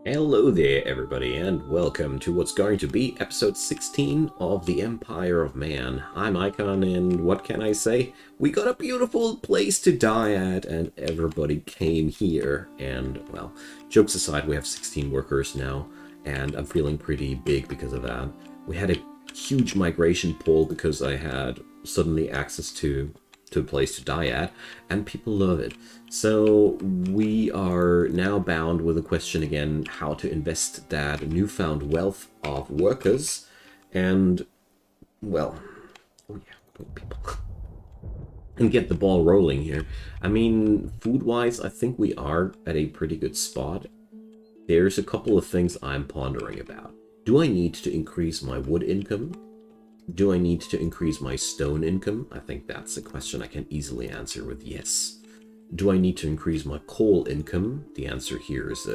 Hello there, everybody, and welcome to what's going to be episode 16 of The Empire of Man. I'm Icon, and what can I say? We got a beautiful place to die at, and everybody came here. And, well, jokes aside, we have 16 workers now, and I'm feeling pretty big because of that. We had a huge migration pull because I had suddenly access to a place to die at, and people love it. So we are now bound with the question again how to invest that newfound wealth of workers, and well, oh yeah, people, and get the ball rolling here. I mean, food wise, I think we are at a pretty good spot. There's a couple of things I'm pondering about. Do I need to increase my wood income? Do I need to increase my stone income? I think that's a question I can easily answer with yes. Do I need to increase my coal income? The answer here is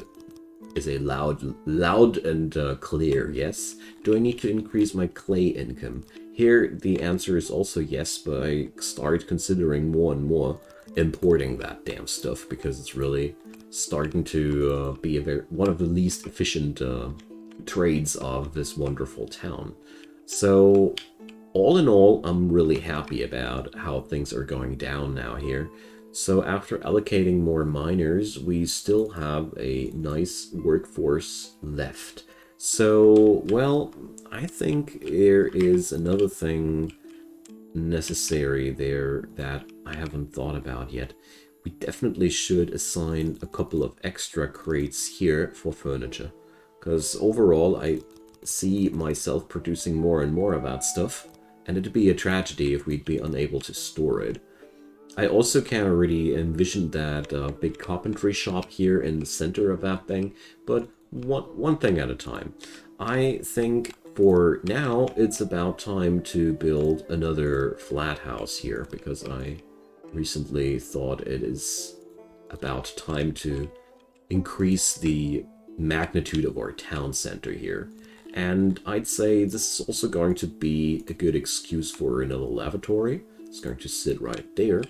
a loud and clear yes. Do I need to increase my clay income? Here, the answer is also yes, but I start considering more and more importing that damn stuff because it's really starting to be one of the least efficient trades of this wonderful town. So, all in all, I'm really happy about how things are going down now here. So after allocating more miners, we still have a nice workforce left. So, well, I think there is another thing necessary there that I haven't thought about yet. We definitely should assign a couple of extra crates here for furniture. Because overall, I see myself producing more and more of that stuff, and it'd be a tragedy if we'd be unable to store it. I also can already envision that big carpentry shop here in the center of that thing, but one thing at a time. I think for now it's about time to build another flat house here because I recently thought it is about time to increase the magnitude of our town center here. And I'd say this is also going to be a good excuse for another lavatory. It's going to sit right there.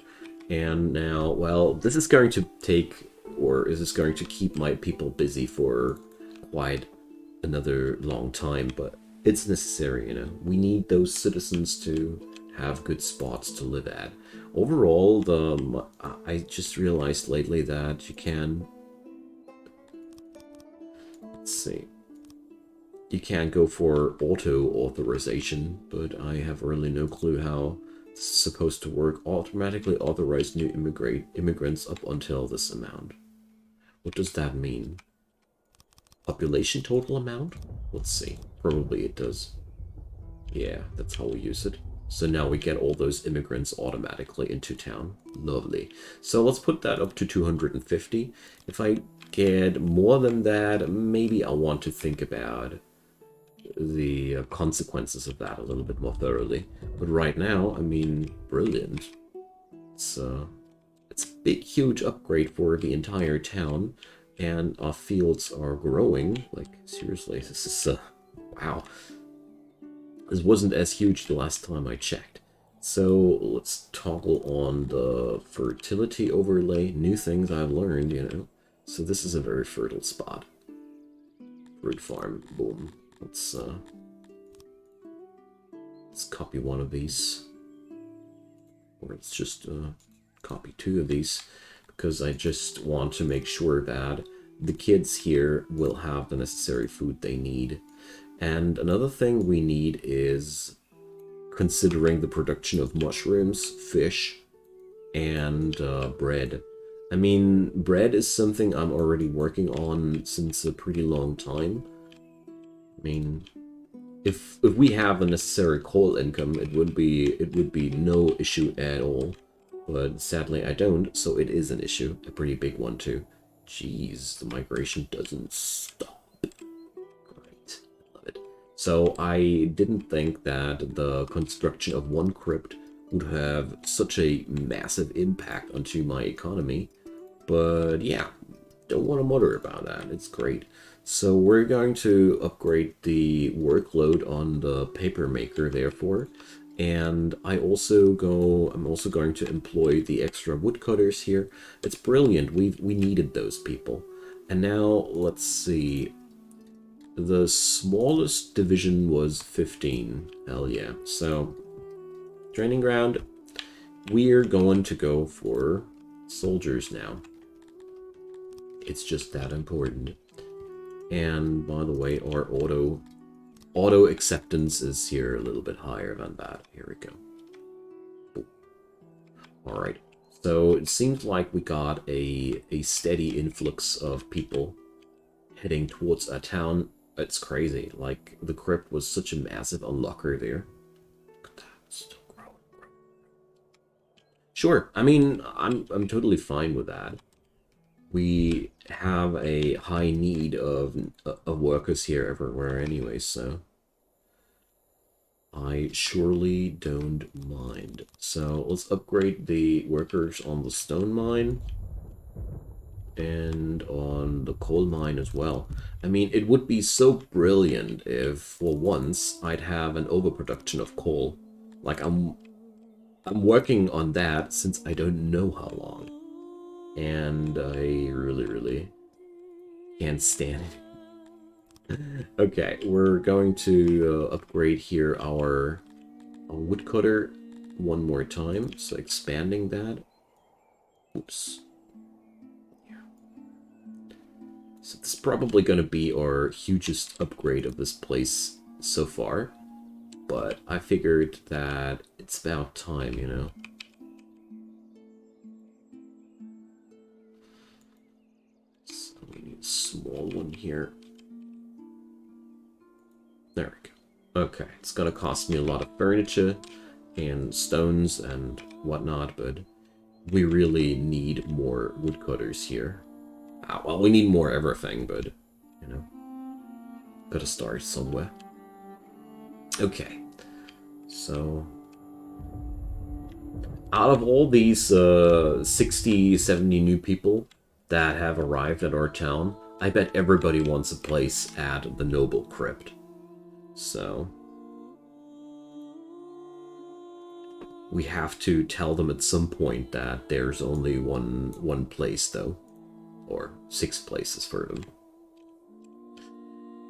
And now, well, this is going to take, or is this going to keep my people busy for quite another long time, but it's necessary, you know. We need those citizens to have good spots to live at. Overall, I just realized lately that you can, let's see, you can go for auto authorization, but I have really no clue how this is supposed to work. Automatically authorize new immigrants up until this amount. What does that mean? Population total amount? Let's see. Probably it does. Yeah, that's how we use it. So now we get all those immigrants automatically into town. Lovely. So let's put that up to 250. If I get more than that, maybe I'll want to think about the consequences of that a little bit more thoroughly. But right now, I mean, brilliant. It's a big, huge upgrade for the entire town, and our fields are growing. Like, seriously, this is, wow. This wasn't as huge the last time I checked. So let's toggle on the fertility overlay. New things I've learned, you know. So this is a very fertile spot. Fruit farm, boom. Let's copy one of these. Or let's just copy two of these, because I just want to make sure that the kids here will have the necessary food they need. And another thing we need is considering the production of mushrooms, fish, and bread. I mean, bread is something I'm already working on since a pretty long time. I mean, if we have the necessary coal income, it would be no issue at all. But sadly, I don't, so it is an issue, a pretty big one too. Jeez, the migration doesn't stop. Great, I love it. So I didn't think that the construction of one crypt would have such a massive impact onto my economy. But yeah, don't want to mutter about that. It's great. So we're going to upgrade the workload on the paper maker, therefore. And I'm also going to employ the extra woodcutters here. It's brilliant. We needed those people. And now, let's see. The smallest division was 15. Hell yeah. So, training ground. We're going to go for soldiers now. It's just that important. And by the way, our auto acceptance is here a little bit higher than that. Here we go. Alright. So it seems like we got a steady influx of people heading towards a town. It's crazy. Like, the crypt was such a massive unlocker there. Still growing. Sure, I mean, I'm totally fine with that. We have a high need of workers here everywhere anyway, so I surely don't mind. So let's upgrade the workers on the stone mine and on the coal mine as well. I mean, it would be so brilliant if for once I'd have an overproduction of coal. Like, I'm working on that since I don't know how long. And I really can't stand it. Okay, we're going to upgrade here our woodcutter one more time. So expanding that. Oops. So this is probably going to be our hugest upgrade of this place so far. But I figured that it's about time, you know. So we need a small one here. There we go. Okay, it's gonna cost me a lot of furniture and stones and whatnot, but we really need more woodcutters here. Well, we need more everything, but, you know, gotta start somewhere. Okay, so out of all these 60, 70 new people that have arrived at our town, I bet everybody wants a place at the Noble Crypt. So we have to tell them at some point that there's only one place, though. Or 6 places for them.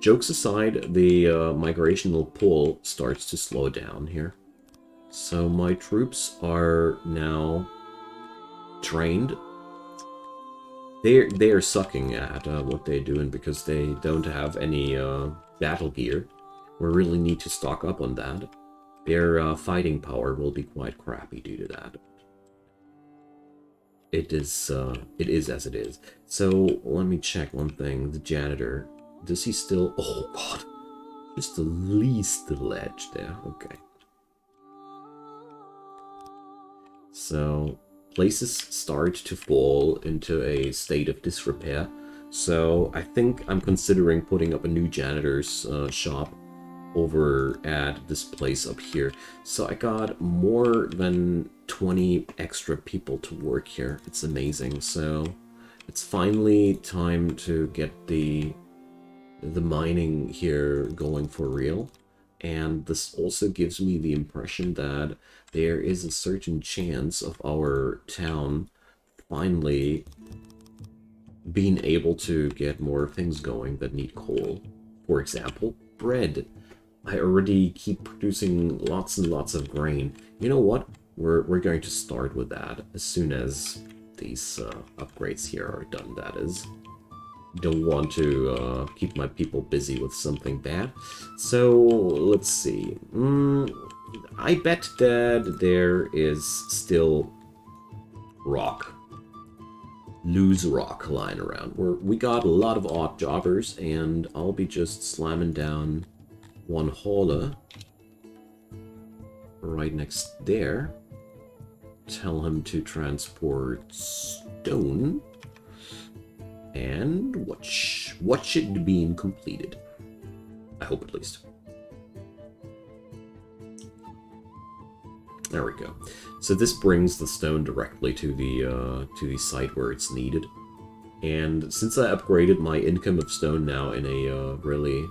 Jokes aside, the migrational pull starts to slow down here. So my troops are now trained. They are sucking at what they're doing because they don't have any battle gear. We really need to stock up on that. Their fighting power will be quite crappy due to that. It is as it is. So let me check one thing. The janitor, does he still? Oh God, just the least ledge there. Okay. So places start to fall into a state of disrepair. So I think I'm considering putting up a new janitor's shop over at this place up here. So I got more than 20 extra people to work here. It's amazing. So it's finally time to get the mining here going for real. And this also gives me the impression that there is a certain chance of our town finally being able to get more things going that need coal. For example, bread. I already keep producing lots and lots of grain. You know what? We're going to start with that as soon as these upgrades here are done, that is. Don't want to keep my people busy with something bad. So, let's see. I bet that there is still loose rock lying around. We got a lot of odd jobbers, and I'll be just slamming down one hauler right next there. Tell him to transport stone. And what should be completed? I hope, at least. There we go. So this brings the stone directly to the site where it's needed. And since I upgraded my income of stone now in a really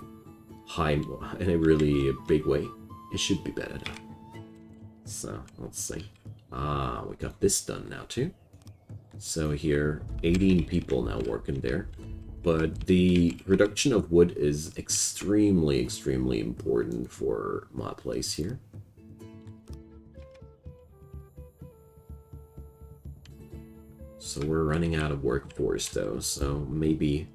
big way, it should be better now. So let's see. We got this done now too. So here, 18 people now working there. But the production of wood is extremely, extremely important for my place here. So we're running out of workforce though, so maybe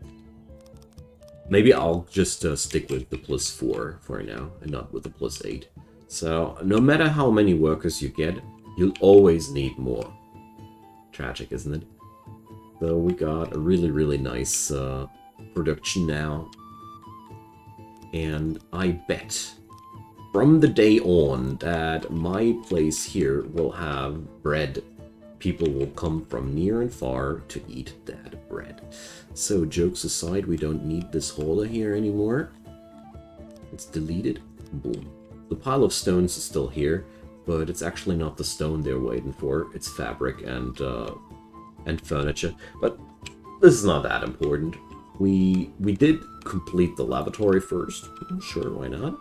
I'll just stick with the +4 for now and not with the +8. So no matter how many workers you get, you'll always need more. Tragic, isn't it? So we got a really, really nice production now. And I bet from the day on that my place here will have bread. People will come from near and far to eat that bread. So jokes aside, we don't need this hole here anymore. It's deleted. Boom. The pile of stones is still here, but it's actually not the stone they're waiting for. It's fabric and furniture. But this is not that important. We did complete the lavatory first. Sure, why not?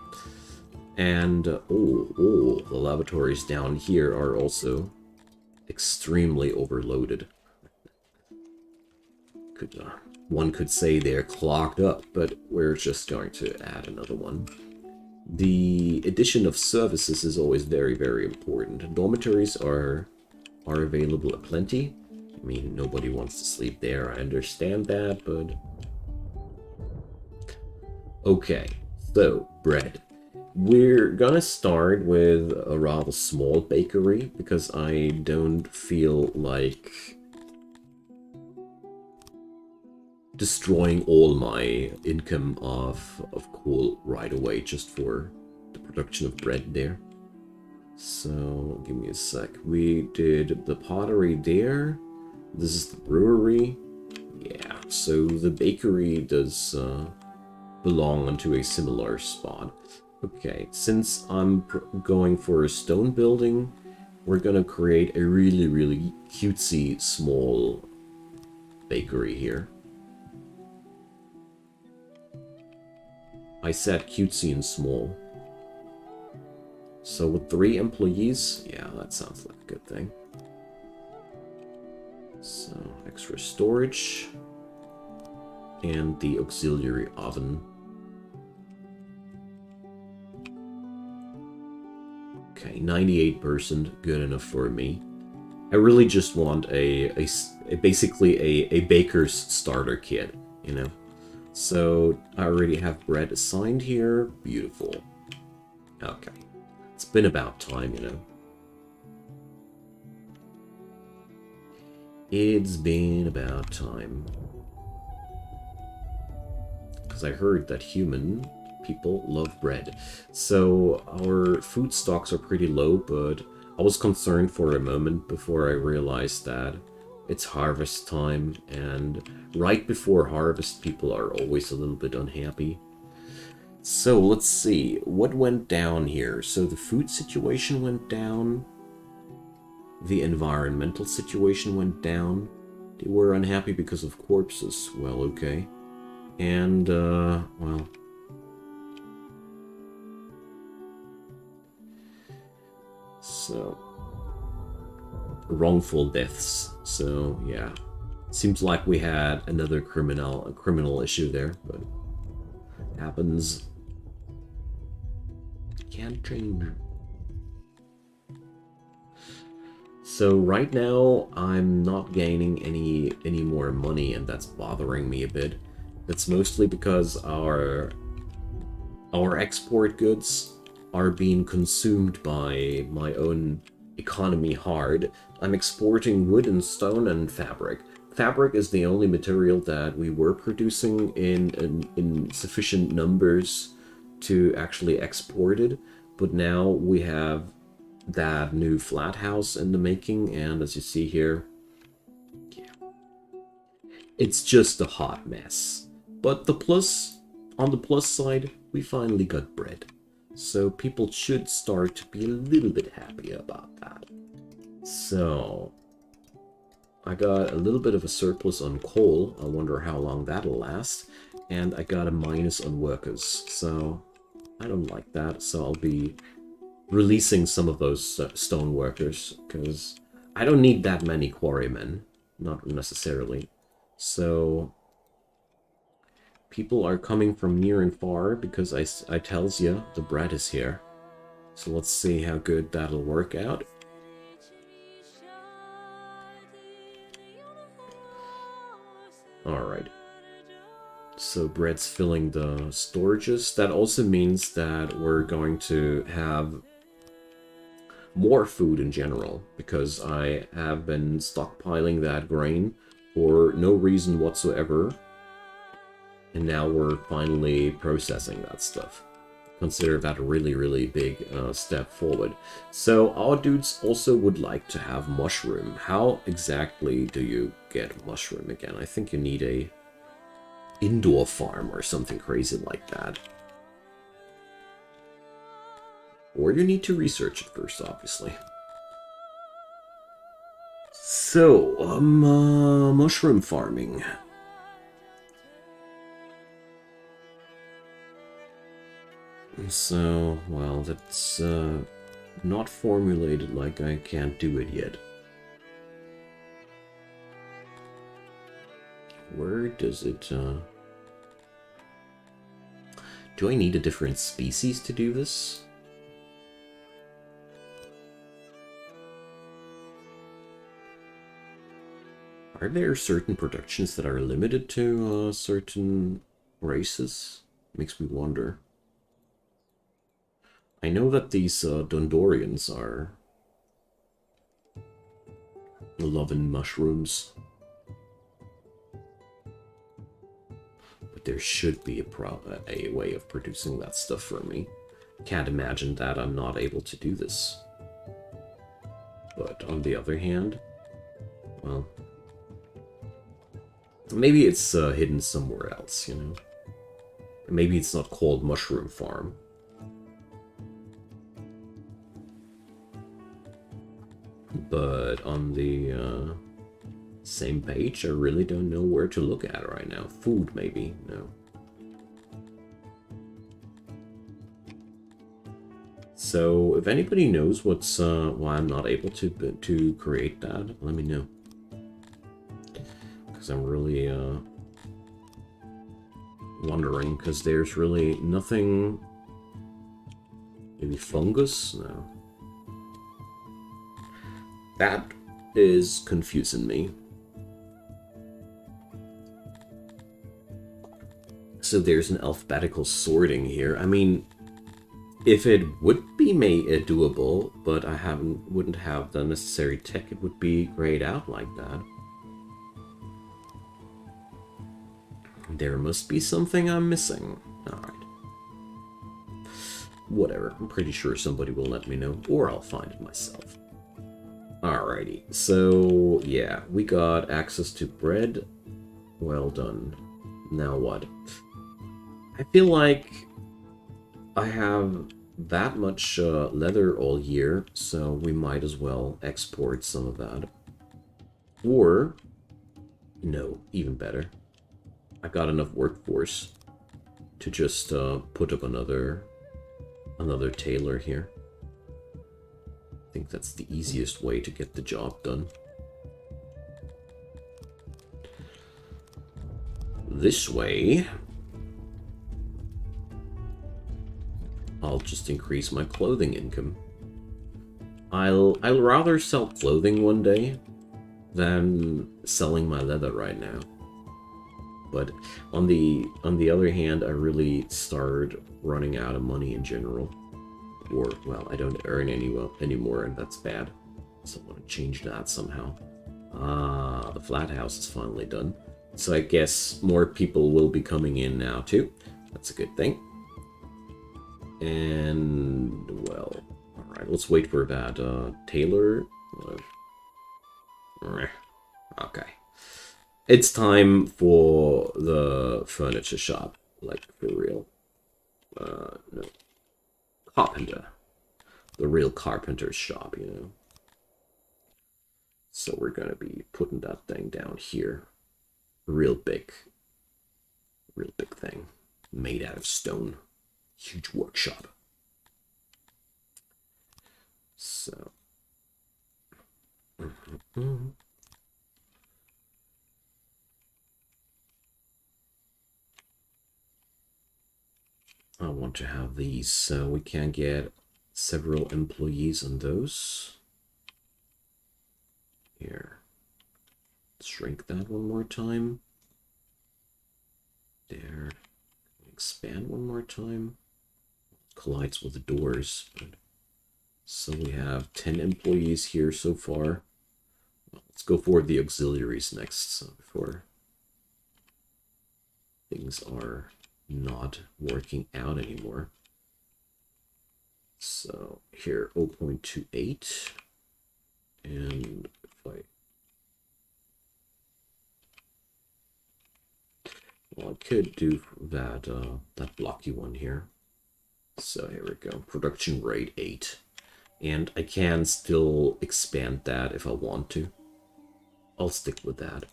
And the lavatories down here are also extremely overloaded. One could say they're clogged up, but we're just going to add another one. The addition of services is always very, very important. Dormitories are available aplenty. I mean, nobody wants to sleep there, I understand that, but... Okay, so, bread. We're gonna start with a rather small bakery, because I don't feel like destroying all my income of coal right away just for the production of bread there. So, give me a sec. We did the pottery there. This is the brewery. Yeah, so the bakery does belong onto a similar spot. Okay, since I'm going for a stone building, we're gonna create a really, really cutesy small bakery here. I said cutesy and small. So with 3 employees, yeah, that sounds like a good thing. So, extra storage. And the auxiliary oven. Okay, 98%, good enough for me. I really just want basically a baker's starter kit, you know? So, I already have bread assigned here. Beautiful. Okay. It's been about time, you know? It's been about time. Because I heard that human people love bread. So our food stocks are pretty low, but I was concerned for a moment before I realized that it's harvest time, and right before harvest people are always a little bit unhappy. So let's see, what went down here? So the food situation went down. The environmental situation went down. They were unhappy because of corpses. Well, okay. And, well... So... wrongful deaths. So, yeah. Seems like we had another criminal issue there, but... happens. Can't change. So right now, I'm not gaining any more money, and that's bothering me a bit. That's mostly because our export goods are being consumed by my own economy hard. I'm exporting wood and stone and fabric. Fabric is the only material that we were producing in sufficient numbers to actually export it, but now we have that new flat house in the making, and as you see here, yeah, it's just a hot mess. But on the plus side, we finally got bread. So people should start to be a little bit happy about that. So, I got a little bit of a surplus on coal. I wonder how long that'll last. And I got a minus on workers. So, I don't like that. So I'll be releasing some of those stone workers, because I don't need that many quarrymen. Not necessarily. So, People are coming from near and far because I tells ya the bread is here. So let's see how good that'll work out. Alright. So bread's filling the storages. That also means that we're going to have more food in general, because I have been stockpiling that grain for no reason whatsoever. And now we're finally processing that stuff. Consider that a really, really big step forward. So our dudes also would like to have mushroom. How exactly do you get mushroom again? I think you need a indoor farm or something crazy like that. Or you need to research it first, obviously. So, mushroom farming. So, well, that's not formulated like I can't do it yet. Where does it, do I need a different species to do this? Are there certain productions that are limited to certain races? Makes me wonder. I know that these Dondorians are loving mushrooms. But there should be a way of producing that stuff for me. Can't imagine that I'm not able to do this. But on the other hand, well, maybe it's hidden somewhere else, you know? Maybe it's not called Mushroom Farm. But on the same page, I really don't know where to look at right now. Food, maybe? No. So, if anybody knows what's why I'm not able to create that, let me know. Because I'm really wondering, because there's really nothing... Maybe fungus? No. That is confusing me. So there's an alphabetical sorting here. I mean, if it would be doable, but I wouldn't have the necessary tech, it would be grayed out like that. There must be something I'm missing. Alright. Whatever. I'm pretty sure somebody will let me know, or I'll find it myself. Alrighty, so yeah, we got access to bread. Well done. Now what? I feel like I have that much leather all year, so we might as well export some of that. Or, no, even better. I got enough workforce to just put up another tailor here. I think that's the easiest way to get the job done. This way, I'll just increase my clothing income. I'll rather sell clothing one day than selling my leather right now. But on the other hand, I really started running out of money in general. Or, well, I don't earn anymore, and that's bad. So I want to change that somehow. Ah, the flat house is finally done. So I guess more people will be coming in now, too. That's a good thing. And, well, alright, let's wait for that tailor. Okay. It's time for the furniture shop, like, for real. No. Carpenter. The real carpenter's shop, you know. So we're gonna be putting that thing down here. Real big thing. Made out of stone. Huge workshop. So. Mm-hmm. I want to have these, so we can get several employees on those. Here. Shrink that one more time. There. Expand one more time. Collides with the doors. But... So we have 10 employees here so far. Well, let's go for the auxiliaries next, so before things are not working out anymore. So here, 0.28. And if I... Well, I could do that, that blocky one here. So here we go. Production rate 8. And I can still expand that if I want to. I'll stick with that.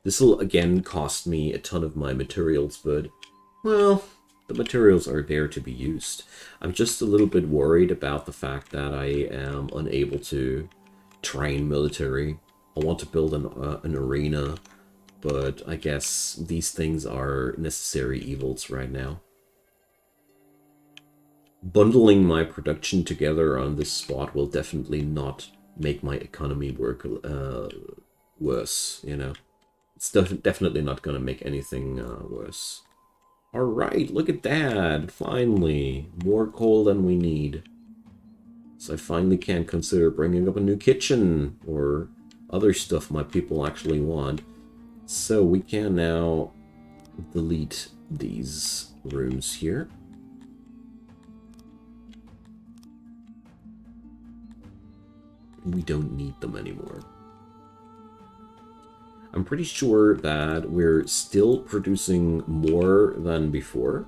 This will again cost me a ton of my materials, but, well, the materials are there to be used. I'm just a little bit worried about the fact that I am unable to train military. I want to build an arena, but I guess these things are necessary evils right now. Bundling my production together on this spot will definitely not make my economy work worse, you know. It's definitely not going to make anything worse. Alright, look at that. Finally. More coal than we need. So I finally can consider bringing up a new kitchen or other stuff my people actually want. So we can now delete these rooms here. We don't need them anymore. I'm pretty sure that we're still producing more than before.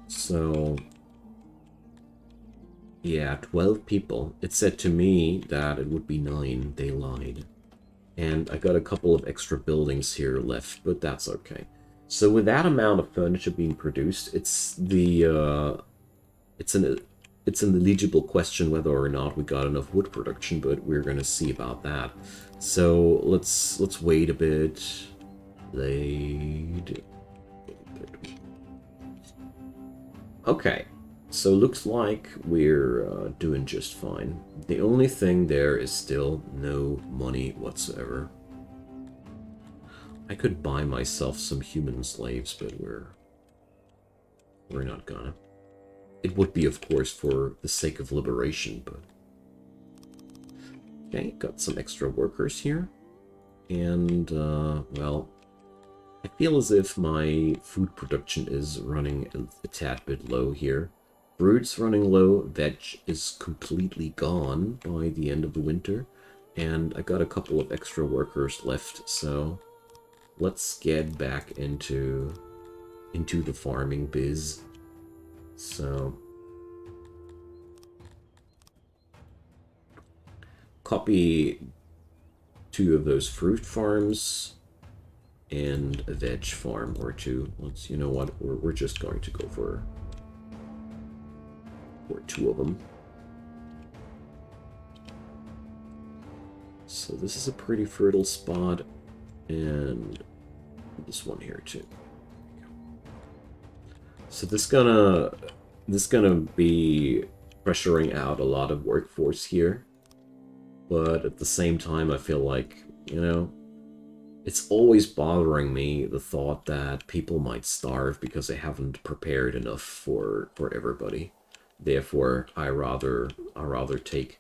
So, yeah, 12 people. It said to me that it would be 9. They lied. And I got a couple of extra buildings here left, but that's okay. So with that amount of furniture being produced, it's an eligible question whether or not we got enough wood production, but we're gonna see about that. So let's wait a bit. Okay, so looks like we're doing just fine. The only thing there is still no money whatsoever. I could buy myself some human slaves, but we're not gonna. It would be, of course, for the sake of liberation, but... Okay, got some extra workers here. And, well, I feel as if my food production is running a tad bit low here. Fruit's running low, veg is completely gone by the end of the winter. And I got a couple of extra workers left, so let's get back into the farming biz. So... copy 2 of those fruit farms and a veg farm or 2. Let's, you know what, we're just going to go for 2 of them. So this is a pretty fertile spot, and this one here too. So this gonna be pressuring out a lot of workforce here. But at the same time, I feel like, you know, it's always bothering me, the thought that people might starve because they haven't prepared enough for everybody. Therefore, I rather take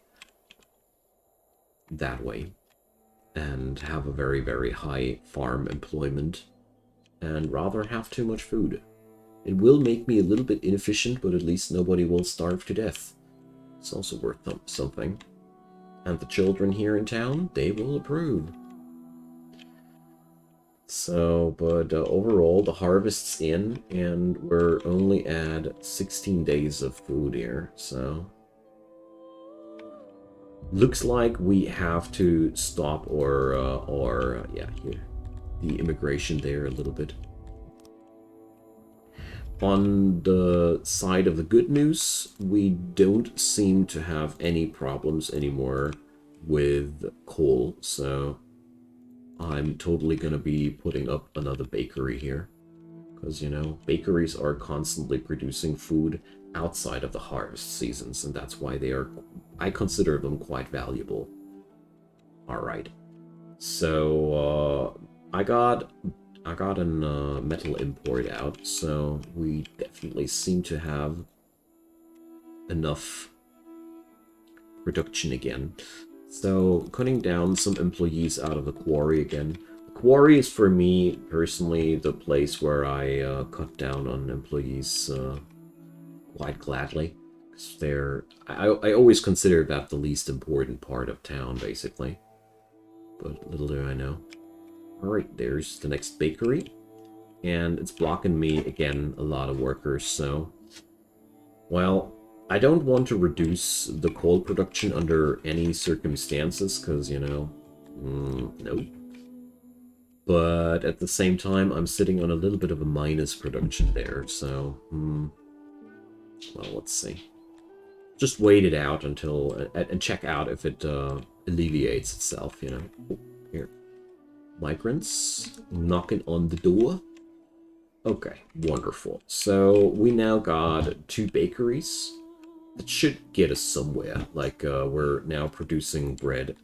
that way and have a very, very high farm employment and rather have too much food. It will make me a little bit inefficient, but at least nobody will starve to death. It's also worth something. And the children here in town, they will approve. So, but overall, the harvest's in, and we're only at 16 days of food here, so... Looks like we have to stop yeah, here, the immigration there a little bit. On the side of the good news, we don't seem to have any problems anymore with coal, so I'm totally gonna be putting up another bakery here. Because, you know, bakeries are constantly producing food outside of the harvest seasons, and that's why I consider them quite valuable. Alright. So, I got an metal import out, so we definitely seem to have enough production again. So, cutting down some employees out of the quarry again. The quarry is, for me, personally, the place where I cut down on employees quite gladly. I always consider that the least important part of town, basically. But little do I know. Alright, there's the next bakery. And it's blocking me, again, a lot of workers, so... Well, I don't want to reduce the coal production under any circumstances, because, you know... no. But at the same time, I'm sitting on a little bit of a minus production there, so... well, let's see. Just wait it out until... and check out if it alleviates itself, you know. Oh, here. Migrants knocking on the door. Okay, wonderful. So we now got 2 bakeries. That should get us somewhere. Like, we're now producing bread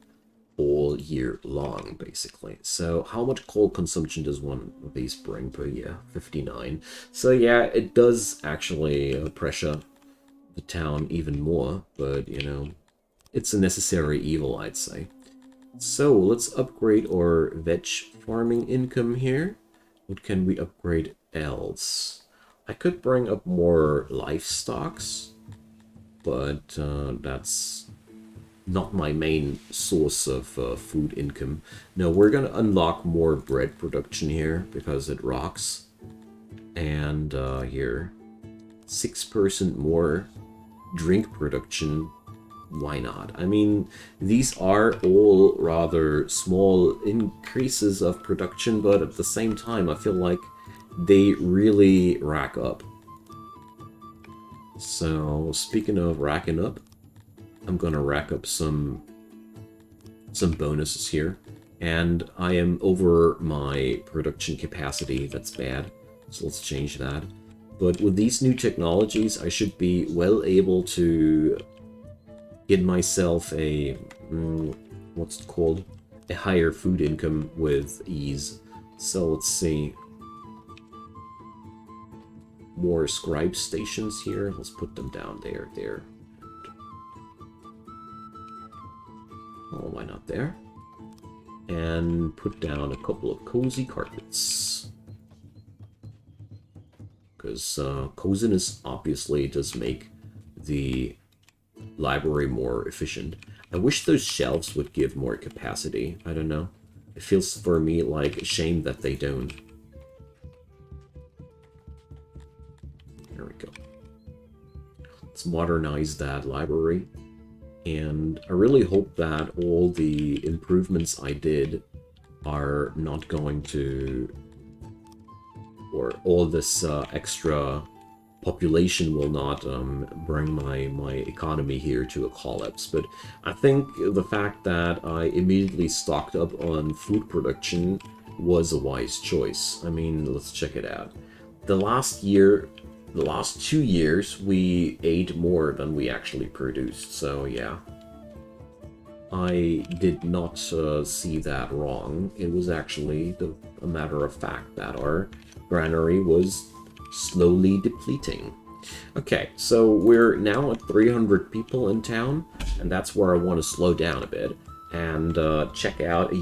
all year long, basically. So how much coal consumption does one of these bring per year? 59. So yeah, it does actually pressure the town even more, but, you know, it's a necessary evil, I'd say. So let's upgrade our veg farming income here. What can we upgrade else? I could bring up more livestocks, but that's not my main source of food income. No, we're gonna unlock more bread production here because it rocks. And here, 6% more drink production. Why not? I mean, these are all rather small increases of production, but at the same time, I feel like they really rack up. So, speaking of racking up, I'm gonna rack up some bonuses here. And I am over my production capacity. That's bad. So let's change that. But with these new technologies, I should be well able to get myself a, what's it called? A higher food income with ease. So let's see. More scribe stations here. Let's put them down there. Oh, why not there? And put down a couple of cozy carpets. Because coziness obviously does make the library more efficient. I wish those shelves would give more capacity. I don't know. It feels for me like a shame that they don't. There we go. Let's modernize that library. And I really hope that all the improvements I did are not going to... or all this extra population will not bring my economy here to a collapse. But I think the fact that I immediately stocked up on food production was a wise choice. I mean, let's check it out. The last 2 years, we ate more than we actually produced. So yeah, I did not see that wrong. It was actually a matter of fact that our granary was slowly depleting. Okay, so we're now at 300 people in town, and that's where I want to slow down a bit and check out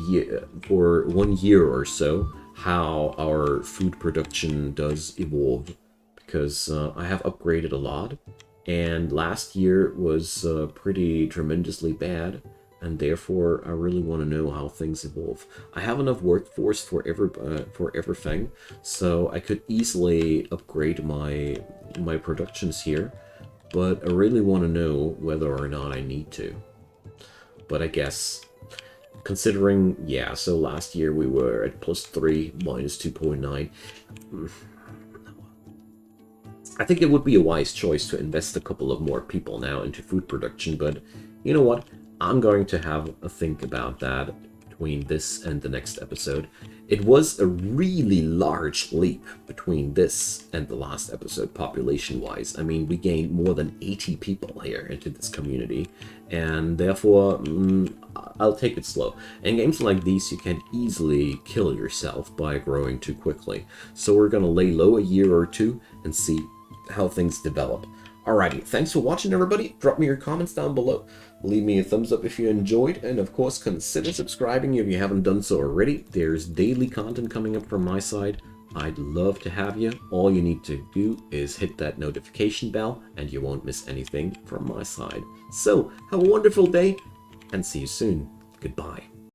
for 1 year or so how our food production does evolve, because I have upgraded a lot, and last year was pretty tremendously bad. And therefore, I really want to know how things evolve. I have enough workforce for everything, so I could easily upgrade my productions here. But I really want to know whether or not I need to. But I guess, considering, yeah, so last year we were at +3, -2.9. I think it would be a wise choice to invest a couple of more people now into food production, but you know what? I'm going to have a think about that between this and the next episode. It was a really large leap between this and the last episode, population-wise. I mean, we gained more than 80 people here into this community, and therefore, I'll take it slow. In games like these, you can easily kill yourself by growing too quickly. So we're gonna lay low a year or two and see how things develop. Alrighty, thanks for watching, everybody. Drop me your comments down below. Leave me a thumbs up if you enjoyed, and of course consider subscribing if you haven't done so already. There's daily content coming up from my side. I'd love to have you. All you need to do is hit that notification bell and you won't miss anything from my side. So, have a wonderful day and see you soon. Goodbye.